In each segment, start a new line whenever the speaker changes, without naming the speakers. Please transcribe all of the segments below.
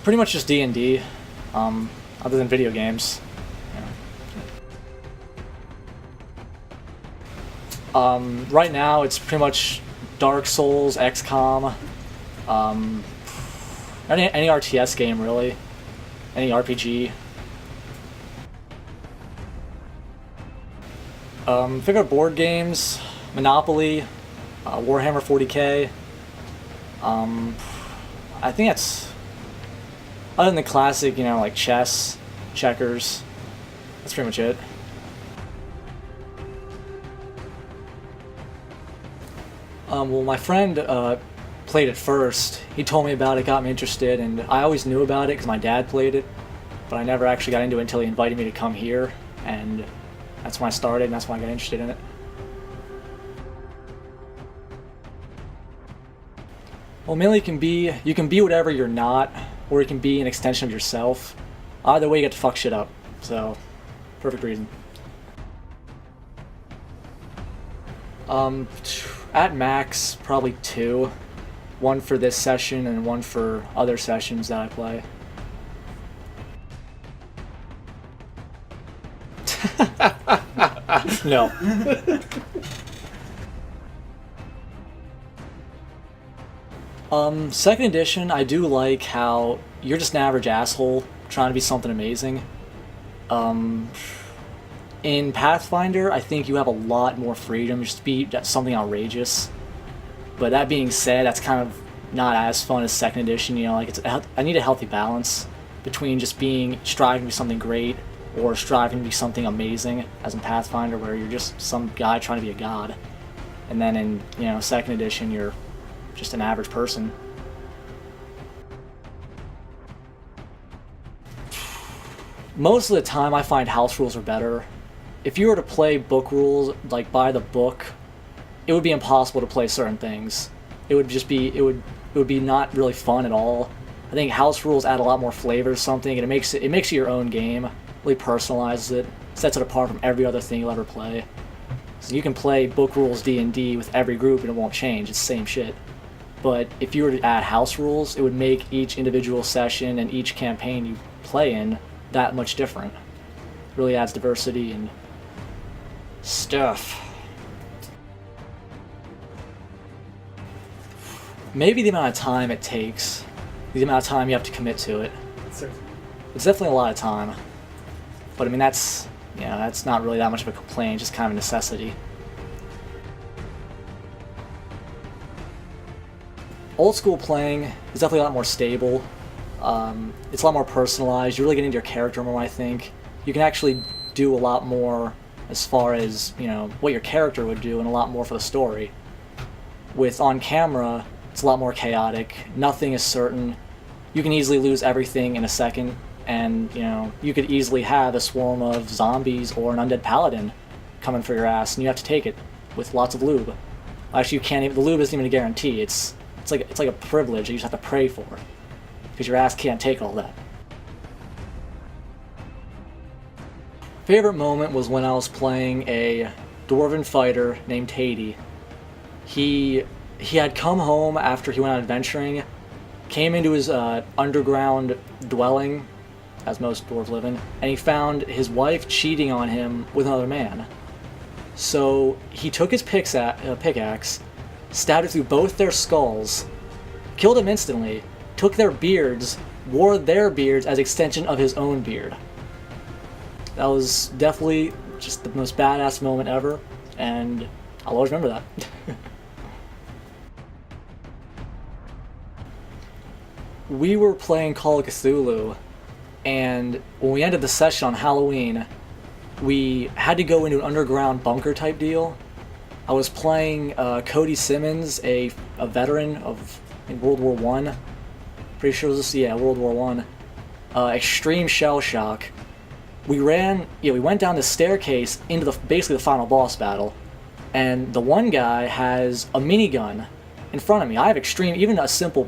Pretty much just D&D, other than video games. Right now it's pretty much Dark Souls, XCOM, any RTS game really, any RPG. Favorite board games, Monopoly, Warhammer 40k. I think that's, other than the classic, like chess, checkers, that's pretty much it. Well, my friend played it first. He told me about it, got me interested, and I always knew about it because my dad played it, but I never actually got into it until he invited me to come here, and that's when I started, and that's when I got interested in it. Well, mainly you can be whatever you're not, or you can be an extension of yourself. Either way, you get to fuck shit up. So, perfect reason. At max, probably 2. One for this session and one for other sessions that I play. No. Second edition, I do like how you're just an average asshole trying to be something amazing. In Pathfinder, I think you have a lot more freedom just to be something outrageous. But that being said, that's kind of not as fun as second edition. I need a healthy balance between just striving to be something great or striving to be something amazing, as in Pathfinder, where you're just some guy trying to be a god. And then in, second edition, you're just an average person. Most of the time, I find house rules are better. If you were to play book rules, like by the book, it would be impossible to play certain things. It would be not really fun at all. I think house rules add a lot more flavor to something, and it makes it your own game. Really personalizes it, sets it apart from every other thing you'll ever play. So you can play book rules D&D with every group and it won't change. It's the same shit. But if you were to add house rules, it would make each individual session and each campaign you play in that much different. It really adds diversity and stuff. Maybe the amount of time it takes, the amount of time you have to commit to it. It's definitely a lot of time. But I mean, that's not really that much of a complaint, just kind of a necessity. Old school playing is definitely a lot more stable. It's a lot more personalized. You really get into your character more, I think. You can actually do a lot more as far as, what your character would do, and a lot more for the story. With on camera, it's a lot more chaotic. Nothing is certain. You can easily lose everything in a second, and, you could easily have a swarm of zombies or an undead paladin coming for your ass, and you have to take it with lots of lube. Actually, you can't even, the lube isn't even a guarantee. It's like a privilege that you just have to pray for, because your ass can't take all that. Favorite moment was when I was playing a dwarven fighter named Haiti. He had come home after he went out adventuring, came into his underground dwelling, as most dwarves live in, and he found his wife cheating on him with another man. So he took his pickaxe, stabbed it through both their skulls, killed him instantly, took their beards, wore their beards as extension of his own beard. That was definitely just the most badass moment ever, and I'll always remember that. We were playing Call of Cthulhu, and when we ended the session on Halloween, we had to go into an underground bunker type deal. I was playing Cody Simmons, a veteran of World War I. Pretty sure it was World War I. Extreme shell shock. We went down the staircase into basically the final boss battle, and the one guy has a minigun in front of me. I have even a simple,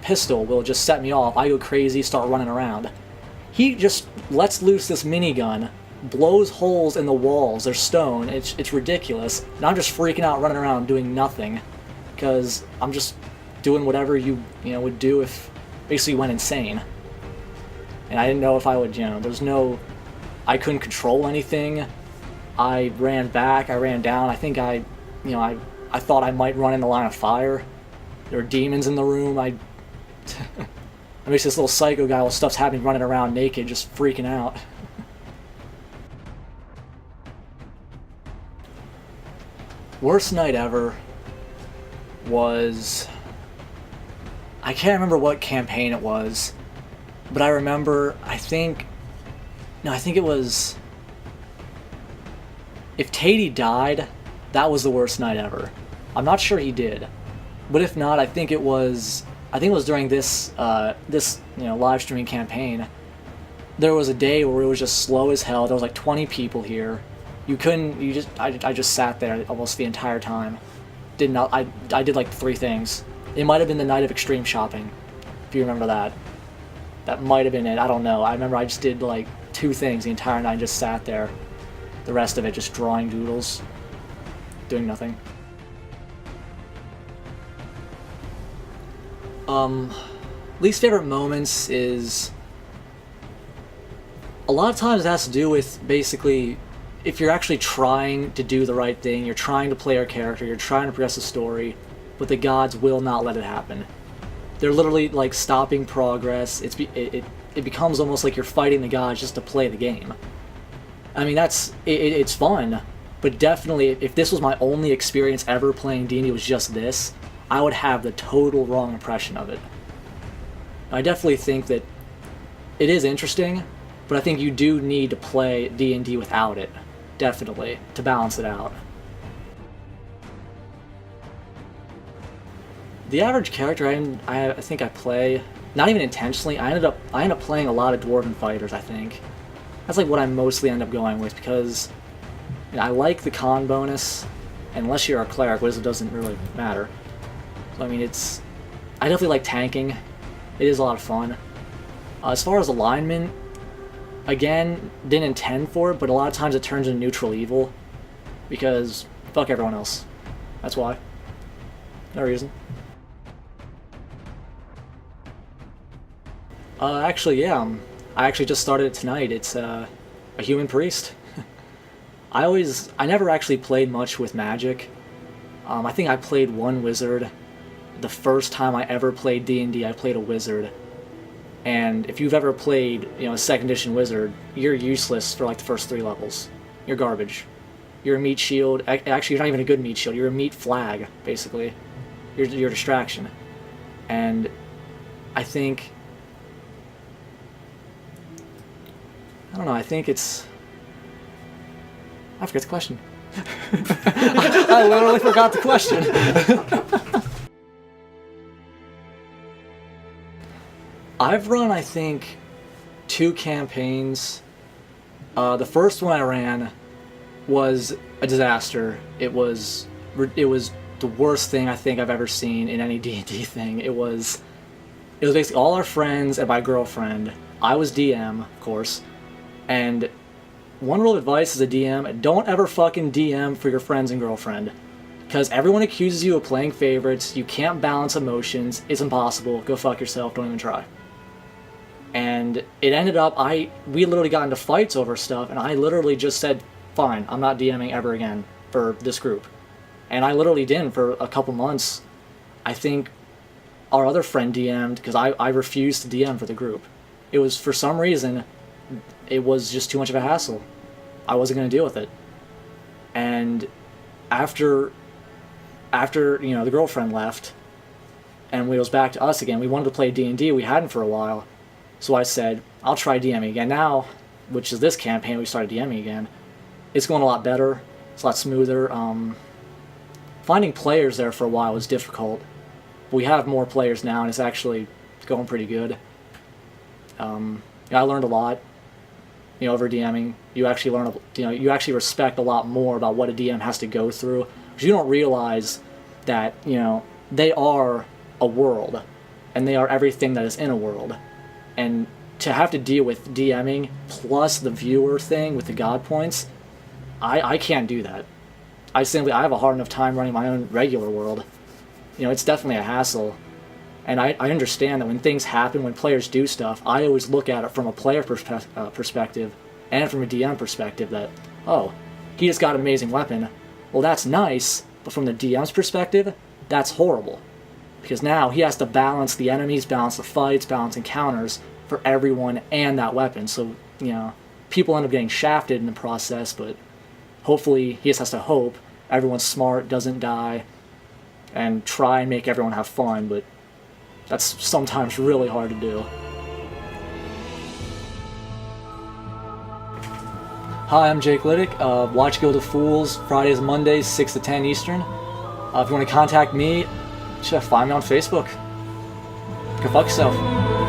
pistol will just set me off. I go crazy, start running around. He just lets loose this minigun, blows holes in the walls. They're stone. It's ridiculous. And I'm just freaking out, running around doing nothing, because I'm just doing whatever you would do if basically went insane. And I didn't know if I would, I couldn't control anything. I ran back, I ran down. I think I thought I might run in the line of fire. There were demons in the room. I makes this little psycho guy while stuff's happening running around naked, just freaking out. Worst night ever was... I can't remember what campaign it was, but I remember, I think it was... If Tatey died, that was the worst night ever. I'm not sure he did, but if not, I think it was during this live streaming campaign. There was a day where it was just slow as hell. There was like 20 people here. I just sat there almost the entire time. I did like 3 things. It might have been the night of extreme shopping, if you remember that. That might have been it. I don't know. I remember I just did like 2 things the entire night and just sat there. The rest of it just drawing doodles, doing nothing. Least favorite moments is... A lot of times it has to do with basically if you're actually trying to do the right thing, you're trying to play your character, you're trying to progress the story, but the gods will not let it happen. They're literally like stopping progress. It becomes almost like you're fighting the gods just to play the game. I mean, it's fun, but definitely if this was my only experience ever playing D&D was just this, I would have the total wrong impression of it. I definitely think that it is interesting, but I think you do need to play D&D without it, definitely, to balance it out. The average character I think I play, not even intentionally, I end up playing a lot of Dwarven fighters, I think. That's like what I mostly end up going with, because I like the con bonus, and unless you're a cleric, which doesn't really matter. So I mean, I definitely like tanking. It is a lot of fun. As far as alignment, again, didn't intend for it, but a lot of times it turns into neutral evil, because fuck everyone else. That's why. No reason. Actually, yeah, I actually just started it tonight. It's a human priest. I never actually played much with magic. I think I played one wizard. The first time I ever played D&D, I played a wizard. And if you've ever played, a 2nd edition wizard, you're useless for like the first 3 levels. You're garbage. You're a meat shield. Actually, you're not even a good meat shield. You're a meat flag, basically. You're a distraction. And I think... I don't know, I think it's... I forget the question. I literally forgot the question. I've run, I think, 2 campaigns. The first one I ran was a disaster. It was the worst thing I think I've ever seen in any D&D thing. It was basically all our friends and my girlfriend. I was DM, of course. And one rule of advice as a DM, don't ever fucking DM for your friends and girlfriend. Because everyone accuses you of playing favorites, you can't balance emotions, it's impossible, go fuck yourself, don't even try. And it ended up, we literally got into fights over stuff, and I literally just said, fine, I'm not DMing ever again for this group. And I literally didn't for a couple months. I think our other friend DM'd, because I refused to DM for the group. It was, for some reason, it was just too much of a hassle. I wasn't going to deal with it. And after the girlfriend left, and it was back to us again, we wanted to play D&D, we hadn't for a while. So I said, I'll try DMing again. Now, which is this campaign, we started DMing again. It's going a lot better. It's a lot smoother. Finding players there for a while was difficult. But we have more players now, and it's actually going pretty good. I learned a lot. Over DMing, you actually learn, you actually respect a lot more about what a DM has to go through. Because you don't realize that, they are a world, and they are everything that is in a world. And to have to deal with DMing plus the viewer thing with the god points, I can't do that. I have a hard enough time running my own regular world. It's definitely a hassle. And I understand that when things happen, when players do stuff, I always look at it from a player perspective and from a DM perspective that, oh, he just got an amazing weapon. Well, that's nice, but from the DM's perspective, that's horrible. Because now he has to balance the enemies, balance the fights, balance encounters for everyone and that weapon. So, people end up getting shafted in the process, but hopefully he just has to hope everyone's smart, doesn't die, and try and make everyone have fun, but that's sometimes really hard to do. Hi, I'm Jake Liddick. Watch Guild of Fools, Fridays and Mondays, 6 to 10 Eastern. If you want to contact me, find me on Facebook. Go fuck yourself.